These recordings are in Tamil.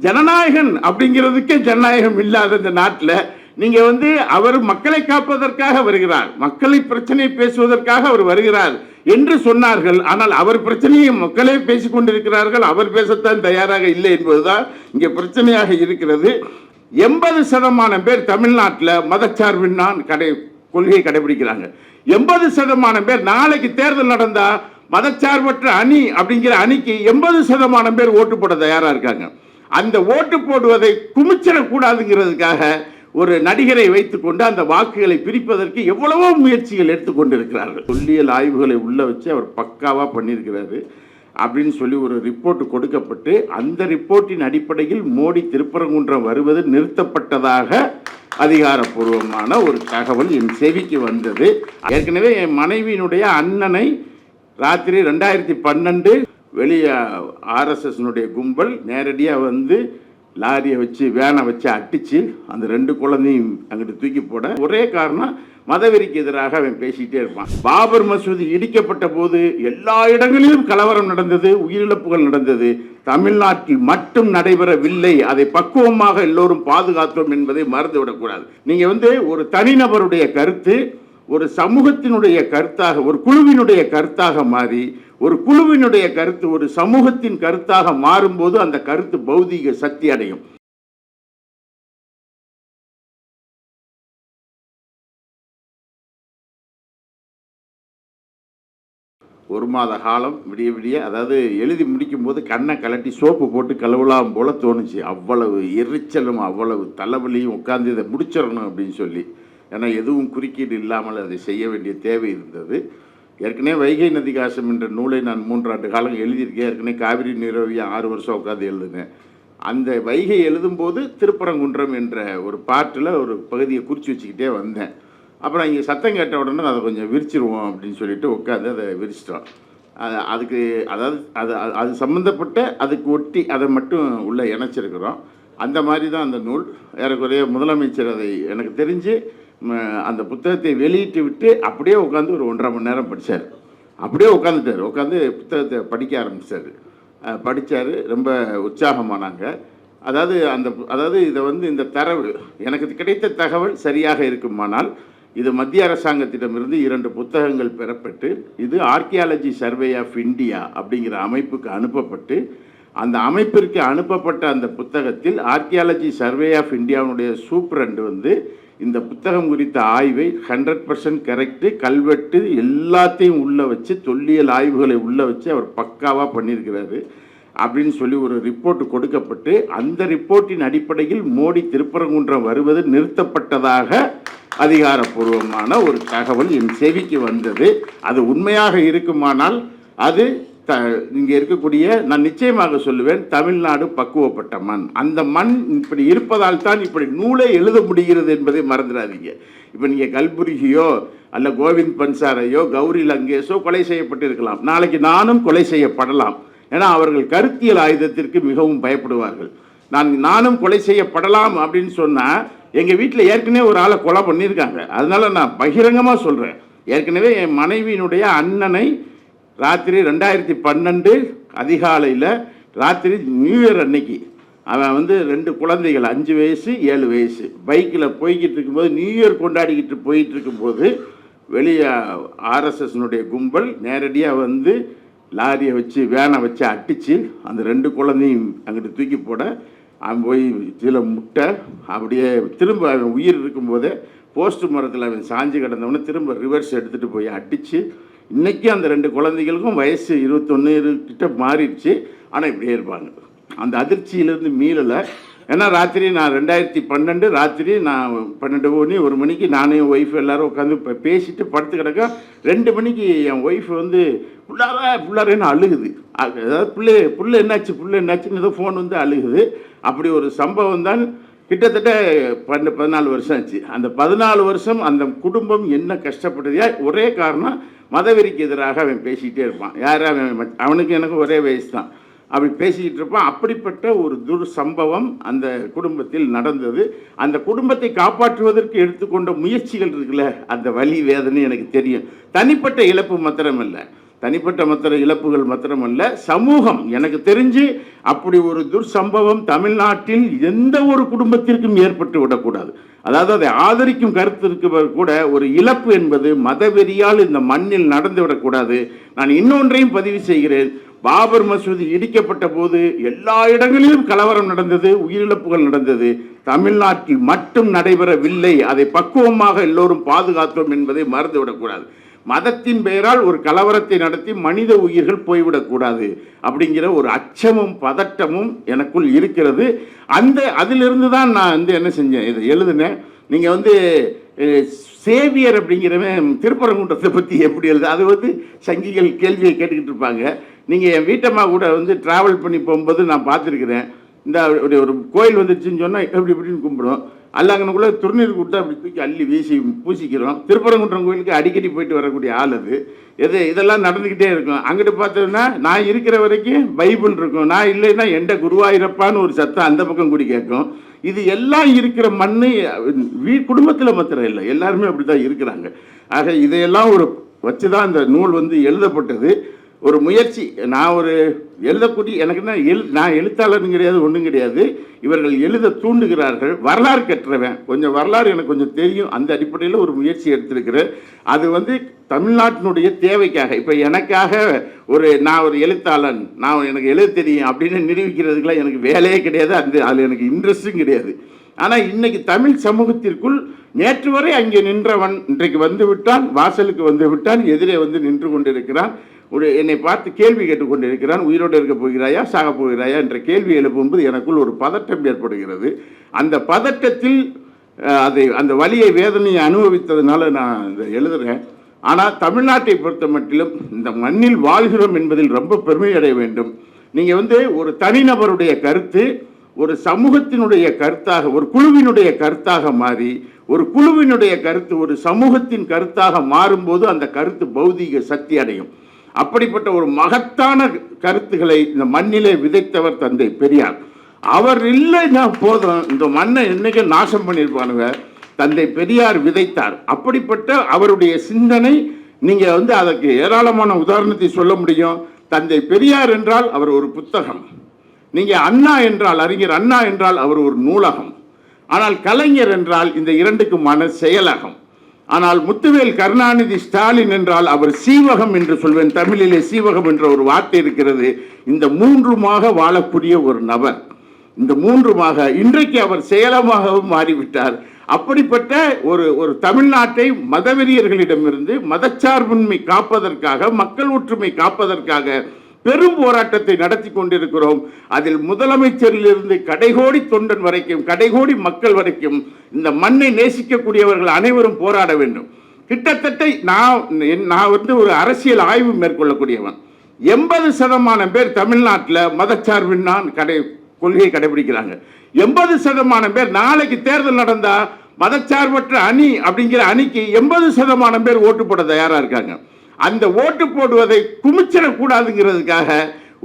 ஜனநாயகன் அப்படிங்கிறதுக்கே ஜனநாயகம் இல்லாத இந்த நாட்டில் நீங்க அவர் மக்களை காப்பதற்காக வருகிறார், மக்களை பிரச்சனை பேசுவதற்காக அவர் வருகிறார் என்று சொன்னார்கள். ஆனால் அவர் பிரச்சனையை மக்களே பேசிக் கொண்டிருக்கிறார்கள், அவர் பேசத்தான் தயாராக இல்லை என்பதுதான் இங்கே பிரச்சனையாக இருக்கிறது. 80% பேர் தமிழ்நாட்டில் மதச்சார்பின்னால் கொள்கையை கடைபிடிக்கிறாங்க. 80% பேர் நாளைக்கு தேர்தல் நடந்தா மதச்சார்பற்ற அணி அப்படிங்கிற அணிக்கு 80% பேர் ஓட்டு போட தயாரா இருக்காங்க. அந்த ஓட்டு போடுவதை குமிச்சிடக்கூடாதுங்கிறதுக்காக ஒரு நடிகரை வைத்துக்கொண்டு அந்த வாக்குகளை பிரிப்பதற்கு எவ்வளவோ முயற்சிகள் எடுத்துக்கொண்டிருக்கிறார்கள். தொல்லியல் ஆய்வுகளை உள்ள வச்சு அவர் பக்காவா பண்ணியிருக்கிறாரு அப்படின்னு சொல்லி ஒரு ரிப்போர்ட் கொடுக்கப்பட்டு அந்த ரிப்போர்ட்டின் அடிப்படையில் மோடி திருப்பரங்குன்றம் வருவது நிறுத்தப்பட்டதாக அதிகாரப்பூர்வமான ஒரு தகவல் என் செவிக்கு வந்தது. ஏற்கனவே என் மனைவியினுடைய அண்ணனை ராத்திரி 2012 வெளியே ஆர்எஸ்எஸ்னுடைய கும்பல் நேரடியாக லாரியை வச்சு வேனை வச்சு அடித்து அந்த 2 குழந்தையும் அங்கிட்டு தூக்கி போட ஒரே காரணம் மதவெறிக்கு எதிராக அவன் பேசிக்கிட்டே இருப்பான். பாபர் மசூதி இடிக்கப்பட்ட போது எல்லா இடங்களிலும் கலவரம் நடந்தது, உயிரிழப்புகள் நடந்தது. தமிழ்நாட்டில் மட்டும் நடைபெறவில்லை. அதை பக்குவமாக எல்லோரும் பாதுகாத்தோம் என்பதை மறந்துவிடக்கூடாது. நீங்க ஒரு தனிநபருடைய கருத்து ஒரு சமூகத்தினுடைய கருத்தாக, ஒரு குழுவினுடைய கருத்தாக மாறி ஒரு குழுவினுடைய கருத்து ஒரு சமூகத்தின் கருத்தாக மாறும்போது அந்த கருத்து பௌதீக சக்தி அடையும். ஒரு மாத காலம் விடிய விடிய, அதாவது எழுதி முடிக்கும் போது கண்ணை கலட்டி சோப்பு போட்டு கழுவலாம் போல தோணுச்சு. அவ்வளவு எரிச்சலும் அவ்வளவு தலைவலியும் உட்கார்ந்து இதை முடிச்சிடணும் அப்படின்னு சொல்லி. ஏன்னா எதுவும் குறுக்கீடு இல்லாமல் அதை செய்ய வேண்டிய தேவை இருந்தது. ஏற்கனவே வைகை நதிகாசம் என்ற நூலை நான் 3 ஆண்டு காலம் எழுதியிருக்கேன். ஏற்கனவே காவிரி நீரோவியம் 6 வருஷம் உட்காந்து எழுதுனேன். அந்த வைகை எழுதும்போது திருப்பரங்குன்றம் என்ற ஒரு பாட்டில் ஒரு பகுதியை குறித்து வச்சுக்கிட்டே வந்தேன். அப்புறம் இங்கே சத்தம் கேட்ட உடனே அதை கொஞ்சம் விரிச்சிருவோம் அப்படின்னு சொல்லிட்டு உட்காந்து அதை விரிச்சிட்டோம். அதுக்கு அதாவது அது சம்மந்தப்பட்ட அதுக்கு ஒட்டி அதை மட்டும் உள்ளே இணைச்சிருக்கிறோம். அந்த மாதிரி தான் அந்த நூல். ஏறக்குறைய முதலமைச்சர் அதை எனக்கு தெரிஞ்சு அந்த புத்தகத்தை வெளியிட்டு விட்டு அப்படியே உட்காந்து ஒரு 1.5 மணி நேரம் படித்தார். அப்படியே உட்காந்துட்டார், உட்காந்து புத்தகத்தை படிக்க ஆரம்பித்தார். படித்தார், ரொம்ப உற்சாகமானாங்க. அதாவது இதை இந்த தரவு எனக்கு கிடைத்த தகவல் சரியாக இருக்குமானால் இது மத்திய அரசாங்கத்திடமிருந்து 2 புத்தகங்கள் பெறப்பட்டு இது ஆர்கியாலஜி சர்வே ஆஃப் இந்தியா அப்படிங்கிற அமைப்புக்கு அனுப்பப்பட்டு அந்த அமைப்பிற்கு அனுப்பப்பட்ட அந்த புத்தகத்தில் ஆர்கியாலஜி சர்வே ஆஃப் இந்தியாவுடைய சூப்பரண்டு இந்த புத்தகம் குறித்த ஆய்வை 100% கரெக்டு, கல்வெட்டு எல்லாத்தையும் உள்ளே வச்சு தொல்லியல் ஆய்வுகளை உள்ளே வச்சு அவர் பக்காவாக பண்ணியிருக்கிறாரு அப்படின்னு சொல்லி ஒரு ரிப்போர்ட் கொடுக்கப்பட்டு அந்த ரிப்போர்ட்டின் அடிப்படையில் மோடி திருப்பரங்குன்றம் வருவது நிறுத்தப்பட்டதாக அதிகாரப்பூர்வமான ஒரு தகவல் என் செவிக்கு வந்தது. அது உண்மையாக இருக்குமானால் அது இங்கே இருக்கக்கூடிய, நான் நிச்சயமாக சொல்லுவேன், தமிழ்நாடு பக்குவப்பட்ட மண். அந்த மண் இப்படி இருப்பதால் தான் இப்படி நூலை எழுத முடிகிறது என்பதை மறந்துடாதீங்க. இப்போ நீங்கள் கல்புர்கியோ அல்ல கோவிந்த் பன்சாரையோ கௌரி லங்கேஷோ கொலை செய்யப்பட்டு இருக்கலாம், நாளைக்கு நானும் கொலை செய்யப்படலாம். ஏன்னா அவர்கள் கருத்தியல் ஆயுதத்திற்கு மிகவும் பயப்படுவார்கள். நானும் கொலை செய்யப்படலாம் அப்படின்னு சொன்னால் எங்கள் வீட்டில் ஏற்கனவே ஒரு ஆளை கொலை பண்ணியிருக்காங்க. அதனால நான் பகிரங்கமாக சொல்கிறேன். ஏற்கனவே என் மனைவியினுடைய அண்ணனை ராத்திரி 2012 அதிகாலையில் ராத்திரி நியூ இயர் அன்னைக்கு அவன் 2 குழந்தைகள் 5 வயசு 7 வயசு பைக்கில் போய்கிட்டு இருக்கும்போது, நியூ இயர் கொண்டாடிக்கிட்டு போயிட்டு இருக்கும்போது வெளியே ஆர்எஸ்எஸ்னுடைய கும்பல் நேரடியாக லாரியை வச்சு வேனை வச்சு அடித்து அந்த 2 குழந்தையும் அங்கிட்டு தூக்கி போட அவன் போய் சில முட்டை அப்படியே திரும்ப அவன் உயிர் இருக்கும்போதே போஸ்ட் மரத்தில் அவன் சாஞ்சு கிடந்தவொடனே திரும்ப ரிவர்ஸ் எடுத்துகிட்டு போய் அடித்து இன்றைக்கி அந்த 2 குழந்தைகளுக்கும் வயசு 21 கிட்ட மாறிடுச்சு. ஆனால் இப்படியே இருப்பாங்க. அந்த அதிர்ச்சியிலேருந்து மீளலை. ஏன்னா ராத்திரி நான் 2012 ராத்திரி நான் 12 மணி 1 மணிக்கு நானே என் ஒய்ஃப் எல்லோரும் உட்காந்து பேசிட்டு படுத்து கிடக்க 2 மணிக்கு என் ஒய்ஃப் புள்ளாரேன்னு அழுகுது. அதாவது புள்ள என்னாச்சுன்னு ஏதோ ஃபோன் அழுகுது. அப்படி ஒரு சம்பவம் தான். கிட்டத்தட்ட 14 வருஷம் ஆச்சு. அந்த 14 வருஷம் அந்த குடும்பம் என்ன கஷ்டப்படுறதா ஒரே காரணம் மதவெறிக்கு எதிராக அவன் பேசிக்கிட்டே இருப்பான். யார் அவனுக்கு எனக்கு ஒரே வயசு தான். அப்படி பேசிக்கிட்டு இருப்பான். அப்படிப்பட்ட ஒரு சம்பவம் அந்த குடும்பத்தில் நடந்தது. அந்த குடும்பத்தை காப்பாற்றுவதற்கு எடுத்துக்கொண்ட முயற்சிகள் இருக்குல்ல, அந்த வலி வேதனை எனக்கு தெரியும். தனிப்பட்ட இழப்பு மாத்திரம் இல்லை, தனிப்பட்ட இழப்புகள் மாத்திரமல்ல, சமூகம் எனக்கு தெரிஞ்சு அப்படி ஒரு துர்சம்பவம் தமிழ்நாட்டில் எந்த ஒரு குடும்பத்திற்கும் ஏற்பட்டு விடக்கூடாது. அதாவது அதை ஆதரிக்கும் கருத்திற்கு கூட ஒரு இழப்பு என்பது மதவெறியால் இந்த மண்ணில் நடந்து விடக்கூடாது. நான் இன்னொன்றையும் பதிவு செய்கிறேன். பாபர் மசூதி இடிக்கப்பட்ட போது எல்லா இடங்களிலும் கலவரம் நடந்தது, உயிரிழப்புகள் நடந்தது. தமிழ்நாட்டில் மட்டும் நடைபெறவில்லை. அதை பக்குவமாக எல்லோரும் பாதுகாத்தோம் என்பதை மறந்துவிடக்கூடாது. மதத்தின் பெயரால் ஒரு கலவரத்தை நடத்தி மனித உயிர்கள் போய்விடக்கூடாது அப்படிங்கிற ஒரு அச்சமும் பதட்டமும் எனக்குள் இருக்கிறது. அதிலிருந்து தான் நான் என்ன செஞ்சேன், இதை எழுதுனேன். நீங்கள் சேவியர் அப்படிங்கிறவன் திருப்பரங்குன்றத்தை பற்றி எப்படி எழுது, அது சங்கிகள் கேள்வியை கேட்டுக்கிட்டு இருப்பாங்க. நீங்கள் என் வீட்டம்மா கூட ட்ராவல் பண்ணி போகும்போது நான் பார்த்துருக்குறேன். இந்த ஒரு கோயில் வந்துருச்சுன்னு சொன்னால் எப்படி இப்படின்னு கும்பிடும். அல்லாங்கனுக்குள்ளே திருநீர் கொடுத்து அப்படி தூக்கி அள்ளி வீசி பூசிக்கிறோம். திருப்பரங்குன்றம் கோயிலுக்கு அடிக்கடி போயிட்டு வரக்கூடிய ஆள் அது. இதெல்லாம் நடந்துக்கிட்டே இருக்கும். அங்கிட்டு பார்த்தோன்னா நான் இருக்கிற வரைக்கும் பைபிள் இருக்கும், நான் இல்லைன்னா எந்த குருவாயிரப்பான்னு ஒரு சத்தம் அந்த பக்கம் கூடி கேட்கும். இது எல்லாம் இருக்கிற மண் குடும்பத்தில் மாத்திரம் இல்லை, எல்லாருமே அப்படி தான் இருக்கிறாங்க. ஆக இதையெல்லாம் வச்சு தான் இந்த நூல் எழுதப்பட்டது. ஒரு முயற்சி. நான் எழுதக்கூடிய எனக்குன்னா நான் எழுத்தாளரும் கிடையாது, ஒன்றும் கிடையாது. இவர்கள் எழுத தூண்டுகிறார்கள். வரலாறு கற்றுறவன், கொஞ்சம் வரலாறு எனக்கு கொஞ்சம் தெரியும். அந்த அடிப்படையில் ஒரு முயற்சி எடுத்திருக்கிறேன். அது தமிழ்நாட்டினுடைய தேவைக்காக. இப்போ எனக்காக நான் ஒரு எழுத்தாளன், எனக்கு எழுத தெரியும் அப்படின்னு நிரூபிக்கிறதுக்கெல்லாம் எனக்கு வேலையே கிடையாது. அதில் எனக்கு இன்ட்ரெஸ்டும் கிடையாது. ஆனால் இன்னைக்கு தமிழ் சமூகத்திற்குள் நேற்று வரை அங்கே நின்றவன் இன்றைக்கு விட்டான், வாசலுக்கு விட்டான், எதிரே நின்று கொண்டிருக்கிறான். என்னை பார்த்து கேள்வி கேட்டுக்கொண்டிருக்கிறான். உயிரோடு இருக்க போகிறாயா, சாக போகிறாயா என்ற கேள்வி எழுப்பும்போது எனக்குள் ஒரு பதட்டம் ஏற்படுகிறது. அந்த பதட்டத்தில் அந்த வலியை வேதனையை அனுபவித்ததுனால நான் இதை எழுதுகிறேன். ஆனால் தமிழ்நாட்டை பொறுத்த மட்டிலும் இந்த மண்ணில் வாழ்கிறோம் என்பதில் ரொம்ப பெருமை அடைய வேண்டும். நீங்கள் ஒரு தனிநபருடைய கருத்து ஒரு சமூகத்தினுடைய கருத்தாக, ஒரு குழுவினுடைய கருத்தாக மாறி, ஒரு குழுவினுடைய கருத்து ஒரு சமூகத்தின் கருத்தாக மாறும்போது அந்த கருத்து பௌதீக சக்தி அடையும். அப்படிப்பட்ட ஒரு மகத்தான கருத்துக்களை இந்த மண்ணிலே விதைத்தவர் தந்தை பெரியார். அவர் இல்லைன்னா போதும், இந்த மண்ணை என்னைக்கு நாசம் பண்ணியிருப்பானுங்க. தந்தை பெரியார் விதைத்தார். அப்படிப்பட்ட அவருடைய சிந்தனை, நீங்கள் அதற்கு ஏராளமான உதாரணத்தை சொல்ல முடியும். தந்தை பெரியார் என்றால் அவர் ஒரு புத்தகம். நீங்கள் அண்ணா என்றால், அறிஞர் அண்ணா என்றால் அவர் ஒரு நூலகம். ஆனால் கலைஞர் என்றால் இந்த இரண்டுக்குமான செயலகம். ஆனால் முத்துவேல் கருணாநிதி ஸ்டாலின் என்றால் அவர் சீவகம் என்று சொல்வேன். தமிழிலே சீவகம் என்ற ஒரு வார்த்தை இருக்கிறது. இந்த மூன்றுமாக வாழக்கூடிய ஒரு நபர். இந்த மூன்றுமாக இன்றைக்கு அவர் செயலமாகவும் மாறிவிட்டார். அப்படிப்பட்ட ஒரு தமிழ்நாட்டை மதவெறியர்களிடமிருந்து மதச்சார்பின்மை காப்பதற்காக, மக்கள் ஒற்றுமை காப்பதற்காக பெரும் போராட்டத்தை நடத்தி கொண்டிருக்கிறோம். அதில் முதலமைச்சரிலிருந்து கடைகோடி தொண்டன் வரைக்கும், கடைகோடி மக்கள் வரைக்கும் இந்த மண்ணை நேசிக்கக்கூடியவர்கள் அனைவரும் போராட வேண்டும். கிட்டத்தட்ட நான் ஒரு அரசியல் ஆய்வு மேற்கொள்ளக்கூடியவன். 80% பேர் தமிழ்நாட்டில் மதச்சார்பின் கொள்கையை கடைபிடிக்கிறாங்க. 80% பேர் நாளைக்கு தேர்தல் நடந்தா மதச்சார்பற்ற அணி அப்படிங்கிற அணிக்கு 80% பேர் ஓட்டு போட தயாரா இருக்காங்க. அந்த ஓட்டு போடுவதை குமிச்சிடக்கூடாதுங்கிறதுக்காக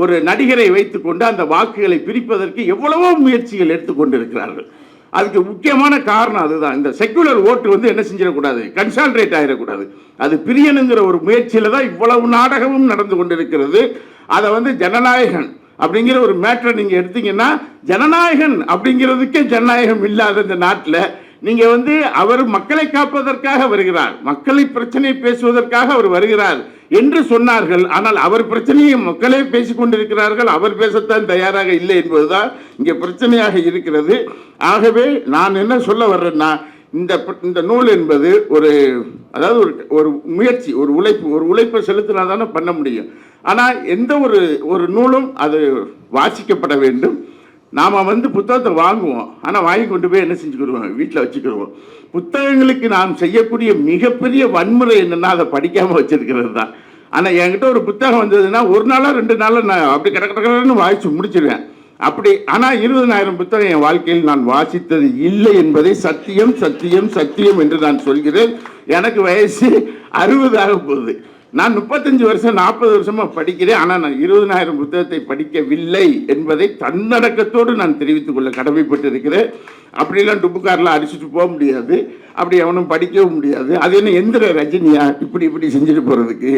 ஒரு நடிகரை வைத்துக்கொண்டு அந்த வாக்குகளை பிரிப்பதற்கு எவ்வளவோ முயற்சிகள் எடுத்துக்கொண்டிருக்கிறார்கள். அதுக்கு முக்கியமான காரணம் அதுதான். இந்த செக்குலர் ஓட்டு என்ன செஞ்சிடக்கூடாது, கன்சால்ட்ரேட் ஆகிடக்கூடாது. அது பிரியணுங்கிற ஒரு முயற்சியில் தான் இவ்வளவு நாடகமும் நடந்து கொண்டிருக்கிறது. அதை ஜனநாயகன் அப்படிங்கிற ஒரு மேட்டரை நீங்கள் எடுத்தீங்கன்னா, ஜனநாயகன் அப்படிங்கிறதுக்கே ஜனநாயகம் இல்லாத இந்த நாட்டில் நீங்கள் அவர் மக்களை காப்பதற்காக வருகிறார், மக்களை பிரச்சனையை பேசுவதற்காக அவர் வருகிறார் என்று சொன்னார்கள். ஆனால் அவர் பிரச்சனையை மக்களே பேசிக்கொண்டிருக்கிறார்கள், அவர் பேசத்தான் தயாராக இல்லை என்பதுதான் இங்கே பிரச்சனையாக இருக்கிறது. ஆகவே நான் என்ன சொல்ல வர்றேன்னா, இந்த நூல் என்பது அதாவது ஒரு முயற்சி, ஒரு உழைப்பை செலுத்தினா தானே பண்ண முடியும். ஆனால் எந்த ஒரு நூலும் அது வாசிக்கப்பட வேண்டும். நாம் புத்தகத்தை வாங்குவோம், ஆனால் வாங்கி கொண்டு போய் என்ன செஞ்சுக்கிடுவோம், வீட்டில் வச்சுக்கிடுவோம். புத்தகங்களுக்கு நாம் செய்யக்கூடிய மிகப்பெரிய வன்முறை என்னென்னா அதை படிக்காமல் வச்சிருக்கிறது தான். ஆனால் என்கிட்ட ஒரு புத்தகம் வந்ததுன்னா 1 நாளோ 2 நாளோ நான் அப்படி கடற்கடன்னு வாசித்து முடிச்சிடுவேன். அப்படி ஆனால் 20,000 புத்தகம் என் வாழ்க்கையில் நான் வாசித்தது இல்லை என்பதை சத்தியம் சத்தியம் சத்தியம் என்று நான் சொல்கிறேன். எனக்கு வயசு 60 ஆக போகுது. நான் 35 வருஷம் 40 வருஷமாக படிக்கிறேன். ஆனால் நான் 20,000 புத்தகத்தை படிக்கவில்லை என்பதை தன்னடக்கத்தோடு நான் தெரிவித்துக் கொள்ள கடமைப்பட்டு இருக்கிறேன். அப்படிலாம் டுப்புக்காரில் அடிச்சுட்டு போக முடியாது, அப்படி அவனும் படிக்கவும் முடியாது. அது என்ன எந்திர ரஜினியா இப்படி செஞ்சுட்டு போகிறதுக்கு?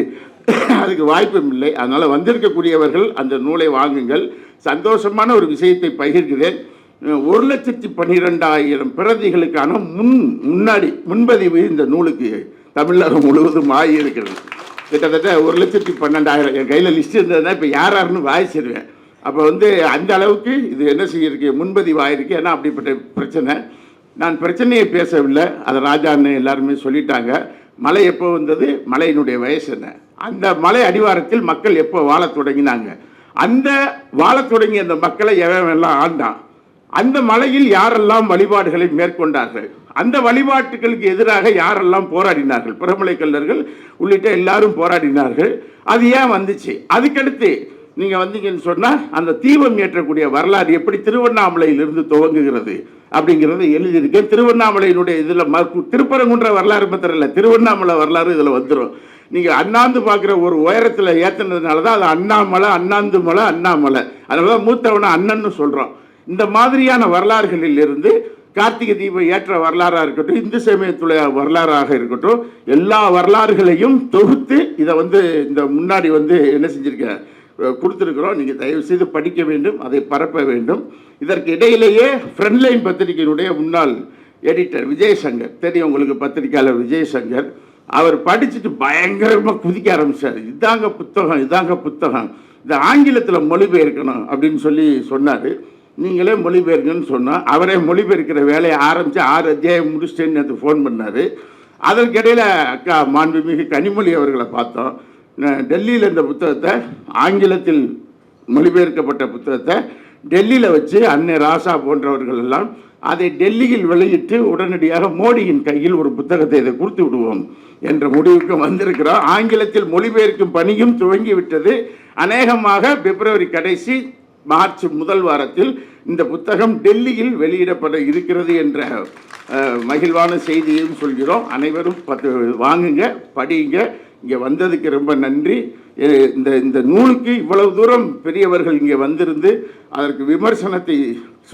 அதுக்கு வாய்ப்பும் இல்லை. அதனால் வந்திருக்கக்கூடியவர்கள் அந்த நூலை வாங்குங்கள். சந்தோஷமான ஒரு விஷயத்தை பகிர்கிறேன். 1,12,000 பிரதிகளுக்கான முன்பதிவு இந்த நூலுக்கு தமிழ்நாடு முழுவதும் ஆகியிருக்கிறது. கிட்டத்தட்ட 1,12,000 என் கையில் லிஸ்ட் இருந்ததுன்னா இப்போ யாருன்னு வாய்ச்சிருவேன். அப்போ அந்த அளவுக்கு இது என்ன செய்யிருக்கு, முன்பதிவு ஆகிருக்கு. ஏன்னா அப்படிப்பட்ட பிரச்சனை. நான் பிரச்சனையை பேசவில்லை, அதை ராஜான்னு எல்லாருமே சொல்லிட்டாங்க. மழை எப்போ வந்தது, மழையினுடைய வயசு என்ன, அந்த மலை அடிவாரத்தில் மக்கள் எப்போ வாழத் தொடங்கினாங்க, அந்த வாழத் தொடங்கிய அந்த மக்களை எவெல்லாம் ஆண்டான், அந்த மலையில் யாரெல்லாம் வழிபாடுகளை மேற்கொண்டார்கள், அந்த வழிபாட்டுகளுக்கு எதிராக யாரெல்லாம் போராடினார்கள், பிரமலை கல்லர்கள் உள்ளிட்ட எல்லாரும் போராடினார்கள். அது ஏன் வந்துச்சு? அதுக்கடுத்து நீங்கள் வந்தீங்கன்னு சொன்னால் அந்த தீபம் ஏற்றக்கூடிய வரலாறு எப்படி திருவண்ணாமலையிலிருந்து துவங்குகிறது அப்படிங்கிறத எழுதியிருக்கேன். திருவண்ணாமலையினுடைய இதில் திருப்பரங்குன்ற வரலாறு பத்திரம் இல்லை, திருவண்ணாமலை வரலாறு இதில் வந்துடும். நீங்கள் அண்ணாந்து பார்க்குற ஒரு உயரத்தில் ஏற்றினதுனால தான் அது அண்ணாமலை, அண்ணாந்து மலை, அண்ணாமலை. அதனால தான் மூத்தவனை அண்ணன்னு சொல்கிறோம். இந்த மாதிரியான வரலாறுகளில் இருந்து கார்த்திகை தீபம் ஏற்ற வரலாறாக இருக்கட்டும், இந்து சமயத்துடைய வரலாறாக இருக்கட்டும், எல்லா வரலாறுகளையும் தொகுத்து இதை இந்த முன்னாடி என்ன செஞ்சுருக்கேன், கொடுத்துருக்குறோம். நீங்கள் தயவு செய்து படிக்க வேண்டும், அதை பரப்ப வேண்டும். இதற்கு இடையிலேயே ஃப்ரண்ட்லைன் பத்திரிகையினுடைய முன்னாள் எடிட்டர் விஜயசங்கர், தெரியும் உங்களுக்கு, பத்திரிகையாளர் விஜயசங்கர், அவர் படிச்சுட்டு பயங்கரமாக குதிக்க ஆரம்பித்தார். இதாங்க புத்தகம், இதாங்க புத்தகம், இதை ஆங்கிலத்தில் மொழிபெயர்க்கணும் அப்படின்னு சொன்னார். நீங்களே மொழிபெயர்க்கணும்னு சொன்னால் அவரே மொழிபெயர்க்கிற வேலையை ஆரம்பித்து 6 அத்தியாயம் முடிச்சிட்டேன்னு அது ஃபோன் பண்ணார். அதற்கிடையில் அக்கா மாண்புமிகு கனிமொழி அவர்களை பார்த்தோம். டெல்லியில் இந்த புத்தகத்தை, ஆங்கிலத்தில் மொழிபெயர்க்கப்பட்ட புத்தகத்தை டெல்லியில் வச்சு அன்னை ராசா போன்றவர்கள் எல்லாம் அதை டெல்லியில் வெளியிட்டு உடனடியாக மோடியின் கையில் ஒரு புத்தகத்தை இதை கொடுத்து விடுவோம் என்ற முடிவுக்கு வந்திருக்கிறோம். ஆங்கிலத்தில் மொழிபெயர்க்கும் பணியும் துவங்கிவிட்டது. அநேகமாக பிப்ரவரி கடைசி மார்ச் முதல் வாரத்தில் இந்த புத்தகம் டெல்லியில் வெளியிடப்பட இருக்கிறது என்ற மகிழ்வான செய்தியையும் சொல்கிறோம். அனைவரும் வாங்குங்க, படியுங்க. இங்கே வந்ததுக்கு ரொம்ப நன்றி. இந்த நூலுக்கு இவ்வளவு தூரம் பெரியவர்கள் இங்கே வந்திருந்து அதற்கு விமர்சனத்தை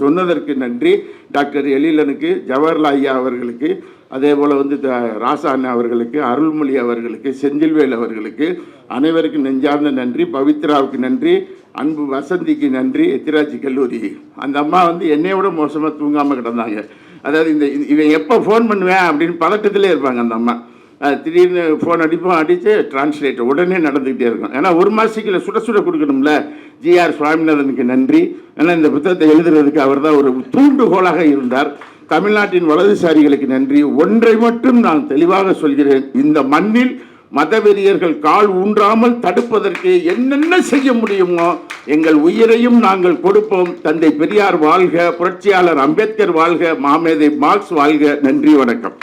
சொன்னதற்கு நன்றி. டாக்டர் எழிலனுக்கு, ஜவஹர்லால் ஐயா அவர்களுக்கு, அதே போல் ராசா அண்ணா அவர்களுக்கு, அருள்மொழி அவர்களுக்கு, செந்தில்வேல் அவர்களுக்கு அனைவருக்கும் நெஞ்சார்ந்த நன்றி. பவித்ராவுக்கு நன்றி, அன்பு வசந்திக்கு நன்றி. எத்திராஜி கல்லூரி அந்த அம்மா என்னை விட மோசமாக தூங்காமல் கிடந்தாங்க. அதாவது இவன் எப்போ ஃபோன் பண்ணுவேன் அப்படின்னு பதட்டத்திலே இருப்பாங்க அந்த அம்மா. திடீர்னு ஃபோன் அடித்து டிரான்ஸ்லேட்டர் உடனே நடந்துக்கிட்டே இருக்கும். ஏன்னா ஒரு மாதத்துக்குள்ள சுட கொடுக்கணும்ல. ஜிஆர் சுவாமிநாதனுக்கு நன்றி. ஏன்னா இந்த புத்தகத்தை எழுதுறதுக்கு அவர் தான் ஒரு தூண்டுகோலாக இருந்தார். தமிழ்நாட்டின் வலதுசாரிகளுக்கு நன்றி. ஒன்றை மட்டும் நான் தெளிவாக சொல்கிறேன், இந்த மண்ணில் மதவெறியர்கள் கால் ஊன்றாமல் தடுப்பதற்கு என்னென்ன செய்ய முடியுமோ எங்கள் உயிரையும் நாங்கள் கொடுப்போம். தந்தை பெரியார் வாழ்க, புரட்சியாளர் அம்பேத்கர் வாழ்க, மாமேதை மார்க்ஸ் வாழ்க. நன்றி, வணக்கம்.